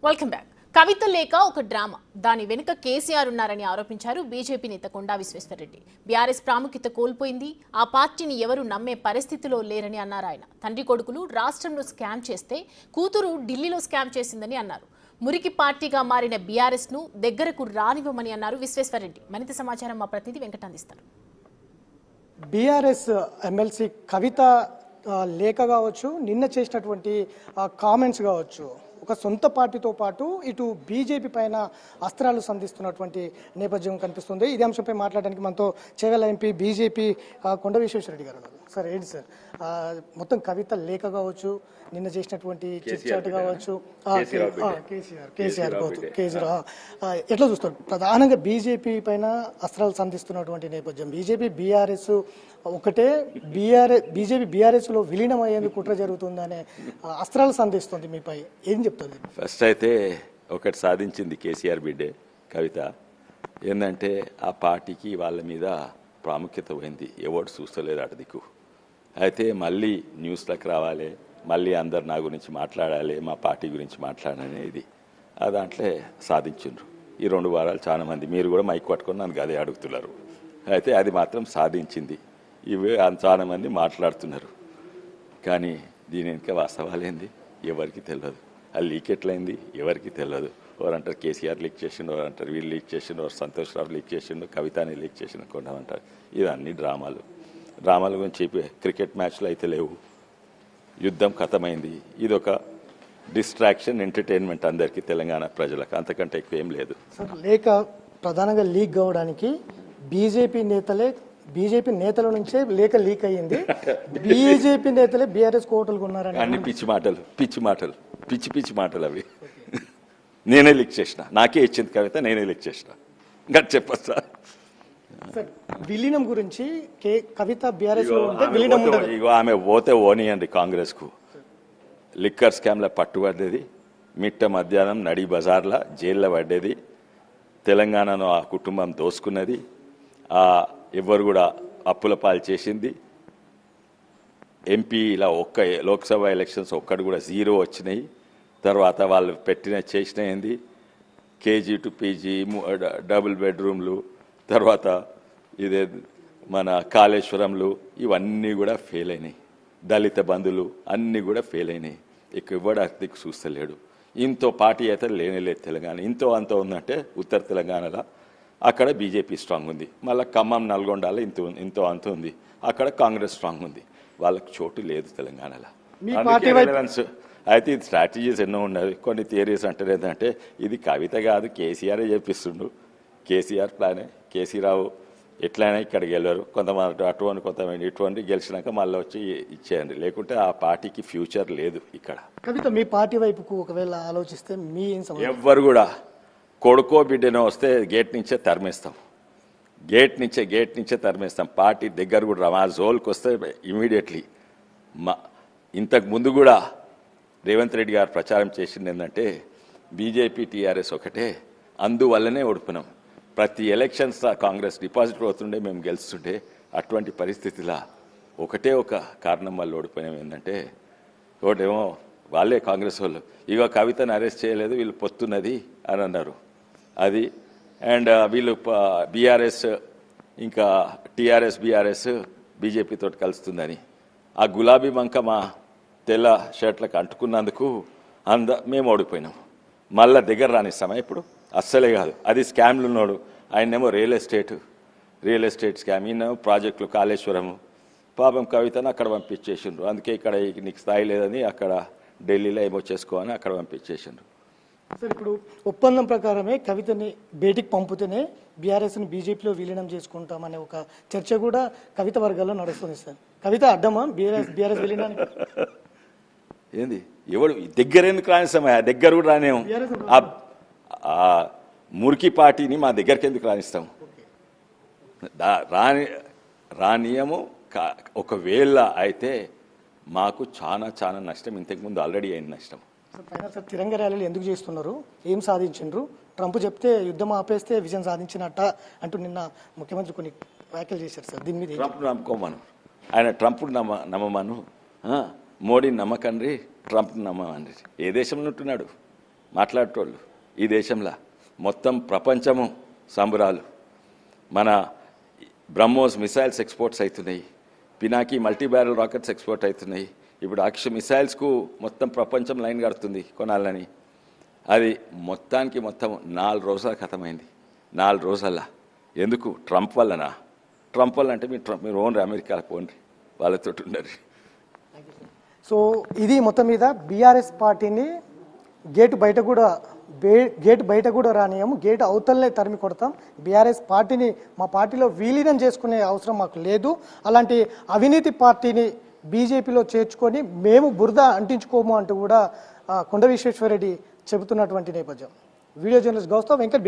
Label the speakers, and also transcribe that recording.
Speaker 1: Welcome back. కవిత లేక ఒక drama, దాని వెనుక కేసీఆర్ ఉన్నారని ఆరోపించారు బీజేపీ నేత కొండా విశ్వేశ్వరరెడ్డి. బీఆర్ఎస్ ప్రాముఖ్యత కోల్పోయింది, ఆ పార్టీని ఎవరు నమ్మే పరిస్థితిలో లేరని అన్నారు ఆయన. తండ్రి కొడుకులు రాష్ట్రంలో స్కామ్ చేస్తే కూతురు ఢిల్లీలో స్కామ్ చేసిందని అన్నారు. మురికి పార్టీగా మారిన బీఆర్ఎస్ ను దగ్గరకు రానివ్వమని అన్నారు విశ్వేశ్వరరెడ్డి. మరింత సమాచారం మా ప్రతినిధి వెంకట అందిస్తారు.
Speaker 2: బీఆర్ఎస్ ఎమ్మెల్సీ కవిత లేఖ కావచ్చు, నిన్న చేసినటువంటి కామెంట్స్ కావచ్చు, ఒక సొంత పార్టీతో పాటు ఇటు బీజేపీ పైన అస్త్రాలు సంధిస్తున్నటువంటి నేపథ్యం కనిపిస్తుంది. ఇదే అంశంపై మాట్లాడడానికి మనతో చేవెళ్ల ఎంపీ బీజేపీ కొండ విశ్వేశ్వరరెడ్డి గారు ఉన్నారు. సార్ ఏంటి సార్, మొత్తం కవిత లేఖ కావచ్చు, నిన్న చేసినటువంటి చిట్చాట్ కావచ్చు, కేసీఆర్ ఎట్లా చూస్తారు? ప్రధానంగా బీజేపీ పైన అస్త్రాలు సంధిస్తున్నటువంటి నేపథ్యం, బీజేపీ బీఆర్ఎస్ ఒకటే, బీజేపీ బీఆర్ఎస్ లో విలీనం అయ్యేందుకు కుట్ర జరుగుతుందనే అస్త్రాలు సంధిస్తుంది. మీపై ఏం చెప్తుంది?
Speaker 3: ఫస్ట్ అయితే ఒకటి సాధించింది కేసీఆర్ బిడ్డే కవిత. ఏంటంటే ఆ పార్టీకి వాళ్ళ మీద ప్రాముఖ్యత పోయింది, ఎవరు చూస్తలేదు అటు దిక్కు. అయితే మళ్ళీ న్యూస్లకు రావాలి, మళ్ళీ అందరు నా గురించి మాట్లాడాలి, మా పార్టీ గురించి మాట్లాడాలనేది ఆ దాంట్లో సాధించుండ్రు. ఈ 2 వారాలు చాలా మంది మీరు కూడా మైక్ పట్టుకొని నన్ను అదే అడుగుతున్నారు. అయితే అది మాత్రం సాధించింది. ఇవి చాలా మంది మాట్లాడుతున్నారు, కానీ దీని వెనుక వాస్తవాలేంది ఎవరికి తెలియదు. అది లీక్ ఎట్లయింది ఎవరికి తెలియదు. ఎవరంటారు కేసీఆర్ లీక్ చేసిండు, ఎవరంటారు వీళ్ళు లీక్ చేసిండు, ఎవరు సంతోష్ రావు లీక్ చేసిండు, కవితని లీక్ చేసిండు కొంటామంటారు. ఇవన్నీ డ్రామాల గురించి చెప్పి క్రికెట్ మ్యాచ్లు అయితే లేవు, యుద్ధం ఖతమైంది. ఇది ఒక డిస్ట్రాక్షన్, ఎంటర్టైన్మెంట్ అందరికీ, తెలంగాణ ప్రజలకు, అంతకంటే ఎక్కువ ఏం లేదు.
Speaker 2: లేక ప్రధానంగా లీక్ కావడానికి బీజేపీ నేతల నుంచే లేక లీక్ అయ్యింది. బీజేపీ నేతలే బీఆర్ఎస్ కోటలు ఉన్నారని
Speaker 3: అన్ని పిచ్చి మాటలు అవి. నేనే లీక్ చేసిన, నాకే ఇచ్చింది కవిత, నేనే లీక్ చేసిన. ఇంకా చెప్పొచ్చా?
Speaker 2: విలీనం గురించి కవిత బీఆర్ఎస్
Speaker 3: ఆమె పోతే ఓనియండి కాంగ్రెస్కు. లిక్కర్ స్కామ్ల పట్టుబడ్డది, మిట్ట మధ్యాహ్నం నడి బజార్ల జైల్లో పడ్డది, తెలంగాణను ఆ కుటుంబం దోసుకున్నది, ఎవరు కూడా అప్పుల పాలు చేసింది. ఎంపీల లోక్సభ ఎలక్షన్స్ ఒక్కడు కూడా 0 వచ్చినాయి. తర్వాత వాళ్ళు చేసినది కేజీ టు పీజీ, డబుల్ బెడ్రూమ్లు, తర్వాత ఇదే మన కాళేశ్వరంలు, ఇవన్నీ కూడా ఫెయిల్ అయినాయి. దళిత బంధువులు అన్నీ కూడా ఫెయిల్ అయినాయి. ఇక ఇవ్వడు అతికి చూస్తలేడు. ఇంతో పార్టీ అయితే లేనేలేదు తెలంగాణ. ఇంతో అంత ఉందంటే ఉత్తర తెలంగాణలో అక్కడ బీజేపీ స్ట్రాంగ్ ఉంది. మళ్ళీ ఖమ్మం, నల్గొండలో ఇంతో అంత ఉంది, అక్కడ కాంగ్రెస్ స్ట్రాంగ్ ఉంది. వాళ్ళకి చోటు లేదు తెలంగాణలో. అయితే ఇది స్ట్రాటజీస్ ఎన్నో ఉన్నది. కొన్ని థియరీస్ అంటారు ఏంటంటే ఇది కవిత కాదు కేసీఆరే చెప్పిస్తుండు, కేసీఆర్ ప్లానే, కేసీరావు ఎట్లయినా ఇక్కడికి వెళ్ళారు, కొంతమంది అటువంటి కొంతమంది ఇటువంటి గెలిచినాక మళ్ళీ వచ్చి ఇచ్చేయండి, లేకుంటే ఆ పార్టీకి ఫ్యూచర్ లేదు ఇక్కడ.
Speaker 2: కవిత మీ పార్టీ వైపుకు ఒకవేళ ఆలోచిస్తే మీ
Speaker 3: ఎవ్వరు కూడా కొడుకో బిడ్డనో వస్తే గేట్ నుంచే తరిమేస్తాం. పార్టీ దగ్గర కూడా మా జోల్కి వస్తే ఇమీడియట్లీ ఇంతకు ముందు కూడా రేవంత్ రెడ్డి గారు ప్రచారం చేసింది ఏంటంటే బీజేపీ టీఆర్ఎస్ ఒకటే, అందువల్లనే ఓడిపోయినాం. ప్రతి ఎలక్షన్స్ కాంగ్రెస్ డిపాజిట్ అవుతుండే, మేము గెలుస్తుండే. అటువంటి పరిస్థితిలా ఒకటే ఒక కారణం వల్ల ఓడిపోయినాం. ఏంటంటే ఒకటేమో వాళ్ళే కాంగ్రెస్ వాళ్ళు ఇక కవితను అరెస్ట్ చేయలేదు, వీళ్ళు పొత్తున్నది అని అన్నారు. అది అండ్ వీళ్ళు బీఆర్ఎస్ ఇంకా టీఆర్ఎస్ బీఆర్ఎస్ బీజేపీతో కలుస్తుందని ఆ గులాబీ బంక మా తెల్ల షర్ట్లకు అంటుకున్నందుకు మేము ఓడిపోయినాం. మళ్ళా దగ్గర రానిస్తామా? ఇప్పుడు అస్సలే కాదు. అది స్కామ్లు ఉన్నాడు, ఆయనేమో రియల్ ఎస్టేట్ స్కామ్, ఈయనేమో ప్రాజెక్టులు, కాళేశ్వరము. పాపం కవితను అక్కడ పంపించేసిండ్రు. అందుకే ఇక్కడ నీకు స్థాయి లేదని అక్కడ ఢిల్లీలో ఏమో చేసుకోని అక్కడ పంపించేసిండ్రు.
Speaker 2: సార్ ఇప్పుడు ఒప్పందం ప్రకారమే కవితని బయటికి పంపితేనే బీఆర్ఎస్ని బీజేపీలో విలీనం చేసుకుంటామనే ఒక చర్చ కూడా కవిత వర్గాల్లో నడుస్తుంది. సార్ కవిత అడ్డమా బీఆర్ఎస్ విలీనానికి?
Speaker 3: ఏంది ఎవడు దగ్గర ఎందుకు రానిస్తామా? దగ్గర కూడా రానేము. మురికి పార్టీని మా దగ్గరికి ఎందుకు రానిస్తాము? రానియము. ఒకవేళ అయితే మాకు చాలా నష్టం, ఇంతకుముందు ఆల్రెడీ అయిన నష్టం.
Speaker 2: సార్ తిరంగ ర్యాలీలు ఎందుకు చేస్తున్నారు, ఏం సాధించిండ్రు? ట్రంప్ చెప్తే యుద్ధం ఆపేస్తే విజయం సాధించినట్ట అంటూ నిన్న ముఖ్యమంత్రి కొన్ని వ్యాఖ్యలు చేశారు. సార్ దీని మీద
Speaker 3: ట్రంప్ నమ్ముకోమను, ఆయన ట్రంప్ నమ్మమను, మోడీని నమ్మకండి, ట్రంప్ నమ్మమండి. ఏ దేశంలో ఉంటున్నాడు? మాట్లాడేటోళ్ళు ఈ దేశంలో. మొత్తం ప్రపంచము సంబరాలు. మన బ్రహ్మోస్ మిసైల్స్ ఎక్స్పోర్ట్స్ అవుతున్నాయి, Pinaka multi barrel rockets export అవుతున్నాయి. ఇప్పుడు అక్ష మిసైల్స్కు మొత్తం ప్రపంచం లైన్ కడుతుంది కొనాలని. అది మొత్తానికి మొత్తం 4 రోజుల ఖతమైంది. 4 రోజుల్లో. ఎందుకు? ట్రంప్ వల్లనా? ట్రంప్ వల్ల అంటే మీరు ఓన్రి అమెరికాలకు పోండి, వాళ్ళతో ఉండరు.
Speaker 2: సో ఇది మొత్తం మీద బీఆర్ఎస్ పార్టీని గేటు బయట కూడా రానియము, గేటు అవతలనే తరిమి కొడతాం. బీఆర్ఎస్ పార్టీని మా పార్టీలో విలీనం చేసుకునే అవసరం మాకు లేదు. అలాంటి అవినీతి పార్టీని బీజేపీలో చేర్చుకొని మేము బురద అంటించుకోము అంటూ కూడా కొండ విశ్వేశ్వరరెడ్డి చెబుతున్నటువంటి నేపథ్యం. Video journalist గౌస్తవ్ Venkat.